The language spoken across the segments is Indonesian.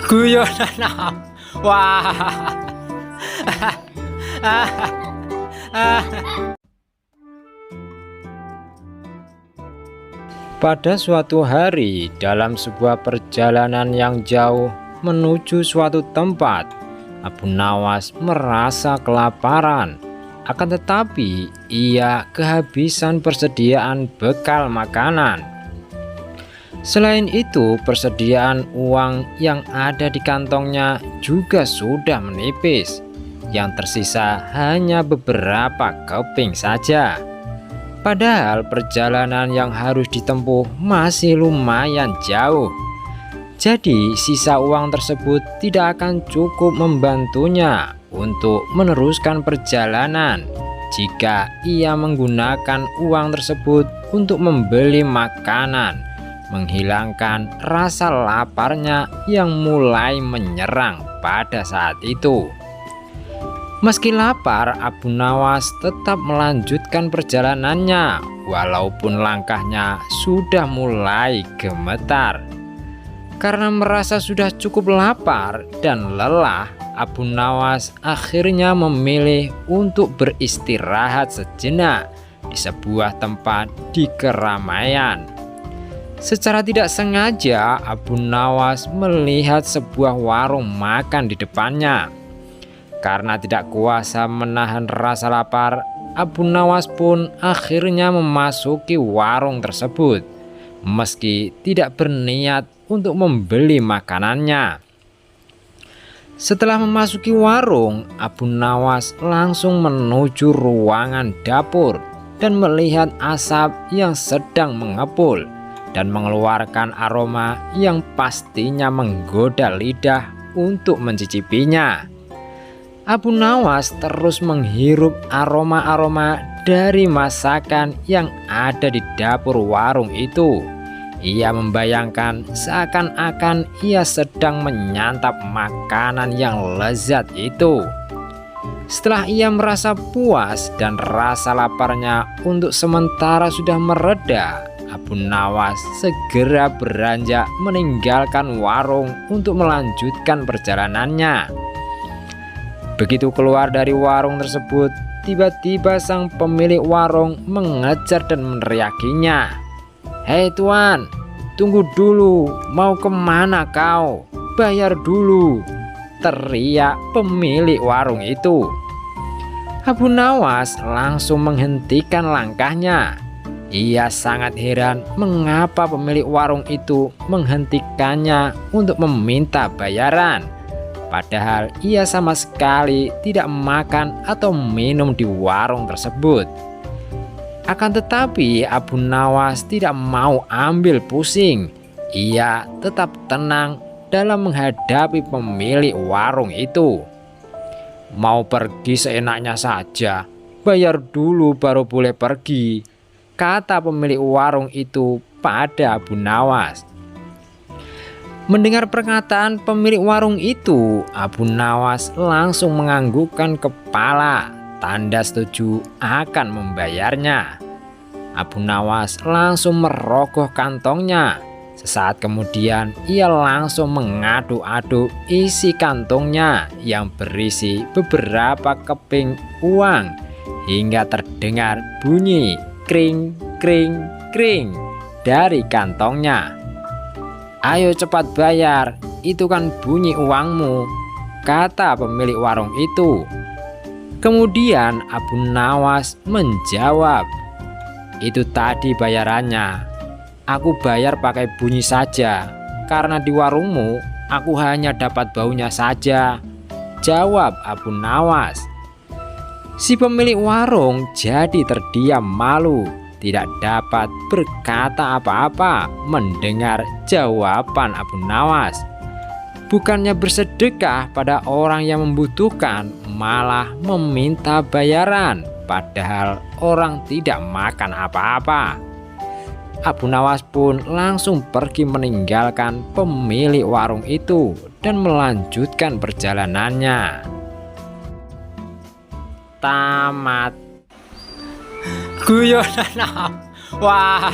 Guyonan. Wah. Pada suatu hari, dalam sebuah perjalanan yang jauh menuju suatu tempat, Abu Nawas merasa kelaparan. Akan tetapi, ia kehabisan persediaan bekal makanan. Selain itu, persediaan uang yang ada di kantongnya juga sudah menipis. Yang tersisa hanya beberapa keping saja. Padahal perjalanan yang harus ditempuh masih lumayan jauh. Jadi sisa uang tersebut tidak akan cukup membantunya untuk meneruskan perjalanan jika ia menggunakan uang tersebut untuk membeli makanan, menghilangkan rasa laparnya yang mulai menyerang pada saat itu. Meski lapar, Abu Nawas tetap melanjutkan perjalanannya walaupun langkahnya sudah mulai gemetar. Karena merasa sudah cukup lapar dan lelah, Abu Nawas akhirnya memilih untuk beristirahat sejenak di sebuah tempat di keramaian. Secara tidak sengaja, Abu Nawas melihat sebuah warung makan di depannya. Karena tidak kuasa menahan rasa lapar, Abu Nawas pun akhirnya memasuki warung tersebut, meski tidak berniat untuk membeli makanannya. Setelah memasuki warung, Abu Nawas langsung menuju ruangan dapur dan melihat asap yang sedang mengepul dan mengeluarkan aroma yang pastinya menggoda lidah untuk mencicipinya. Abu Nawas terus menghirup aroma-aroma dari masakan yang ada di dapur warung itu. Ia membayangkan seakan-akan ia sedang menyantap makanan yang lezat itu. Setelah ia merasa puas dan rasa laparnya untuk sementara sudah mereda, Abu Nawas segera beranjak meninggalkan warung untuk melanjutkan perjalanannya. Begitu keluar dari warung tersebut, tiba-tiba sang pemilik warung mengejar dan meneriakinya. "Hei tuan, tunggu dulu, mau kemana kau? Bayar dulu!" teriak pemilik warung itu. Abu Nawas langsung menghentikan langkahnya. Ia sangat heran mengapa pemilik warung itu menghentikannya untuk meminta bayaran. Padahal ia sama sekali tidak makan atau minum di warung tersebut. Akan tetapi Abu Nawas tidak mau ambil pusing. Ia tetap tenang dalam menghadapi pemilik warung itu. "Mau pergi seenaknya saja, bayar dulu baru boleh pergi," kata pemilik warung itu pada Abu Nawas. Mendengar perkataan pemilik warung itu, Abu Nawas langsung menganggukkan kepala, tanda setuju akan membayarnya. Abu Nawas langsung merogoh kantongnya. Sesaat kemudian ia langsung mengaduk-aduk isi kantongnya yang berisi beberapa keping uang hingga terdengar bunyi kring kring kring dari kantongnya. "Ayo cepat bayar, itu kan bunyi uangmu," kata pemilik warung itu. Kemudian Abu Nawas menjawab, "Itu tadi bayarannya. Aku bayar pakai bunyi saja, karena di warungmu aku hanya dapat baunya saja," jawab Abu Nawas. Si pemilik warung jadi terdiam malu, tidak dapat berkata apa-apa mendengar jawaban Abu Nawas. Bukannya bersedekah pada orang yang membutuhkan, malah meminta bayaran, padahal orang tidak makan apa-apa. Abu Nawas pun langsung pergi meninggalkan pemilik warung itu dan melanjutkan perjalanannya. Tamat. Guyonan. Wah.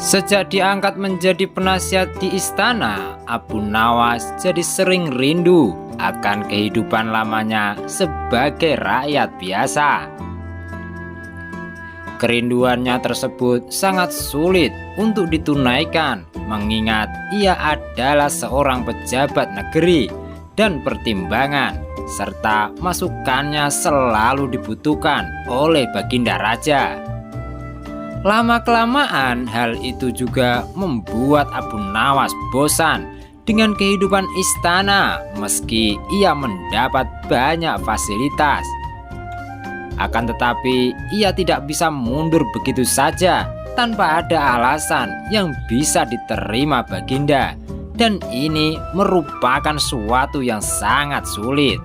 Sejak diangkat menjadi penasihat di istana, Abu Nawas jadi sering rindu akan kehidupan lamanya sebagai rakyat biasa. Kerinduannya tersebut sangat sulit untuk ditunaikan, mengingat ia adalah seorang pejabat negeri dan pertimbangan serta masukannya selalu dibutuhkan oleh Baginda Raja. Lama-kelamaan hal itu juga membuat Abu Nawas bosan dengan kehidupan istana meski ia mendapat banyak fasilitas. Akan tetapi ia tidak bisa mundur begitu saja tanpa ada alasan yang bisa diterima Baginda, dan ini merupakan suatu yang sangat sulit.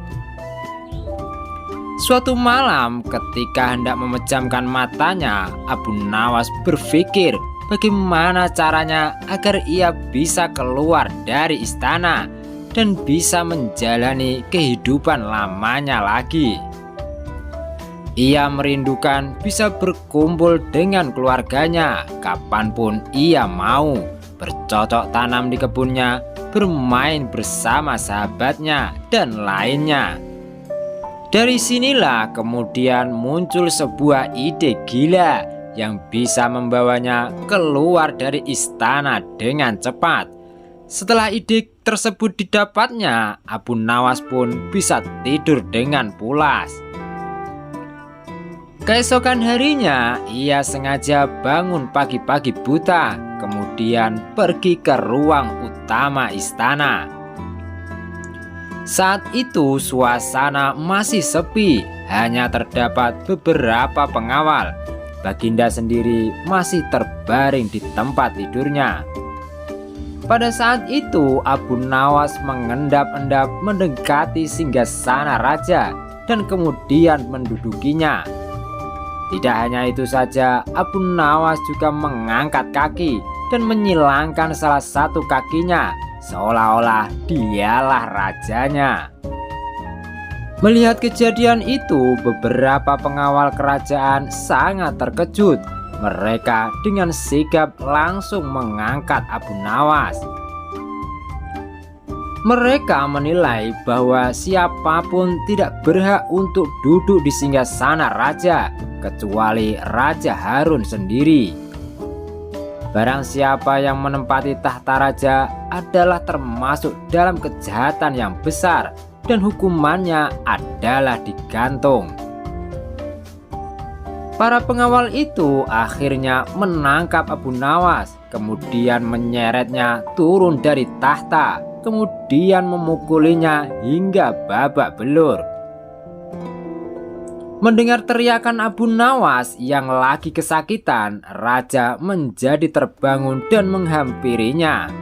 Suatu malam ketika hendak memejamkan matanya, Abu Nawas berpikir bagaimana caranya agar ia bisa keluar dari istana dan bisa menjalani kehidupan lamanya lagi. Ia merindukan bisa berkumpul dengan keluarganya kapanpun ia mau, bercocok tanam di kebunnya, bermain bersama sahabatnya, dan lainnya. Dari sinilah kemudian muncul sebuah ide gila yang bisa membawanya keluar dari istana dengan cepat. Setelah ide tersebut didapatnya, Abu Nawas pun bisa tidur dengan pulas. Keesokan harinya, ia sengaja bangun pagi-pagi buta, kemudian pergi ke ruang utama istana. Saat itu suasana masih sepi, hanya terdapat beberapa pengawal. Baginda sendiri masih terbaring di tempat tidurnya. Pada saat itu Abu Nawas mengendap-endap mendekati singgasana raja dan kemudian mendudukinya. Tidak hanya itu saja, Abu Nawas juga mengangkat kaki dan menyilangkan salah satu kakinya, seolah-olah dialah rajanya. Melihat kejadian itu, beberapa pengawal kerajaan sangat terkejut. Mereka dengan sigap langsung mengangkat Abu Nawas. Mereka menilai bahwa siapapun tidak berhak untuk duduk di singgasana raja, kecuali Raja Harun sendiri. Barang siapa yang menempati tahta raja adalah termasuk dalam kejahatan yang besar dan hukumannya adalah digantung. Para pengawal itu akhirnya menangkap Abu Nawas, kemudian menyeretnya turun dari tahta, kemudian memukulinya hingga babak belur. Mendengar teriakan Abu Nawas yang lagi kesakitan, raja menjadi terbangun dan menghampirinya.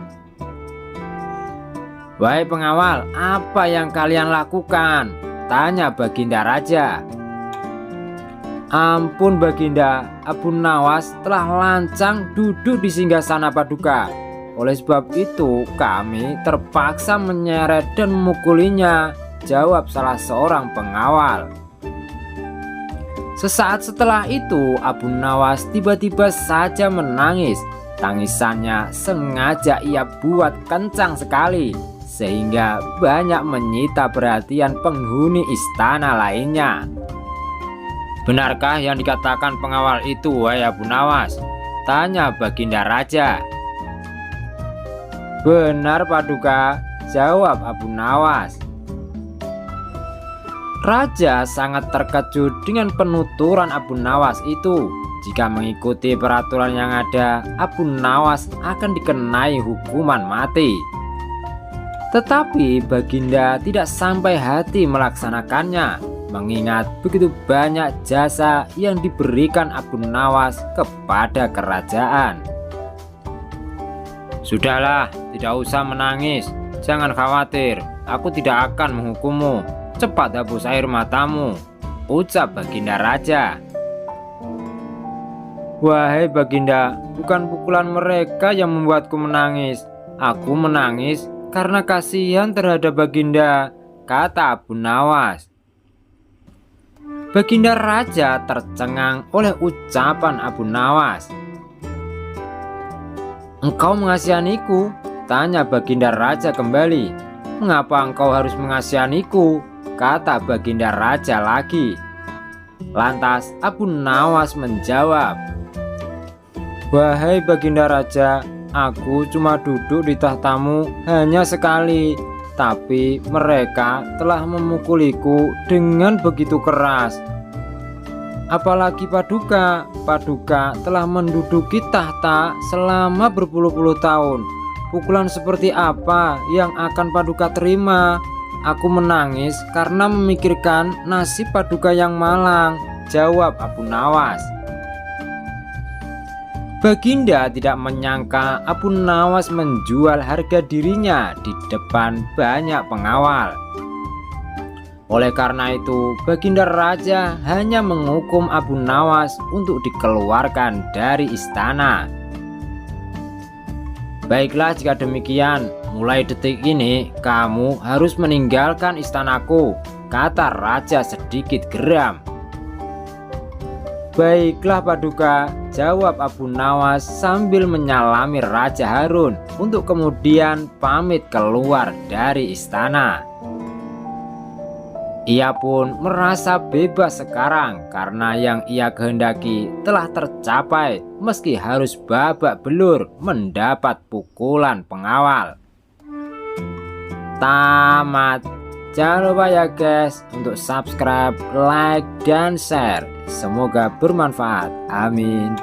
"Wahai pengawal, apa yang kalian lakukan?" tanya Baginda Raja. "Ampun Baginda, Abu Nawas telah lancang duduk di singgasana paduka. Oleh sebab itu kami terpaksa menyeret dan memukulinya," jawab salah seorang pengawal. Sesaat setelah itu Abu Nawas tiba-tiba saja menangis. Tangisannya sengaja ia buat kencang sekali, sehingga banyak menyita perhatian penghuni istana lainnya. "Benarkah yang dikatakan pengawal itu, wahai Abu Nawas?" tanya Baginda Raja. "Benar Paduka," jawab Abu Nawas. Raja sangat terkejut dengan penuturan Abu Nawas itu. Jika mengikuti peraturan yang ada, Abu Nawas akan dikenai hukuman mati. Tetapi Baginda tidak sampai hati melaksanakannya, mengingat begitu banyak jasa yang diberikan Abu Nawas kepada kerajaan. "Sudahlah, tidak usah menangis. Jangan khawatir, aku tidak akan menghukummu. Cepat hapus air matamu," ucap Baginda Raja. "Wahai Baginda, bukan pukulan mereka yang membuatku menangis. Aku menangis karena kasihan terhadap Baginda," kata Abu Nawas. Baginda Raja tercengang oleh ucapan Abu Nawas. "Engkau mengasihaniku?" tanya Baginda Raja kembali. "Mengapa engkau harus mengasihaniku?" kata Baginda Raja lagi. Lantas Abu Nawas menjawab, "Wahai Baginda Raja, aku cuma duduk di tahtamu hanya sekali, tapi mereka telah memukuliku dengan begitu keras. Apalagi Paduka telah menduduki tahta selama berpuluh-puluh tahun. Pukulan seperti apa yang akan Paduka terima? Aku menangis karena memikirkan nasib Paduka yang malang," jawab Abu Nawas. Baginda tidak menyangka Abu Nawas menjual harga dirinya di depan banyak pengawal. Oleh karena itu, Baginda Raja hanya menghukum Abu Nawas untuk dikeluarkan dari istana. "Baiklah, jika demikian, mulai detik ini kamu harus meninggalkan istanaku," kata Raja sedikit geram. "Baiklah Paduka," jawab Abu Nawas sambil menyalami Raja Harun untuk kemudian pamit keluar dari istana. Ia pun merasa bebas sekarang karena yang ia kehendaki telah tercapai meski harus babak belur mendapat pukulan pengawal. Tamat. Jangan lupa ya guys untuk subscribe, like, dan share. Semoga bermanfaat. Amin.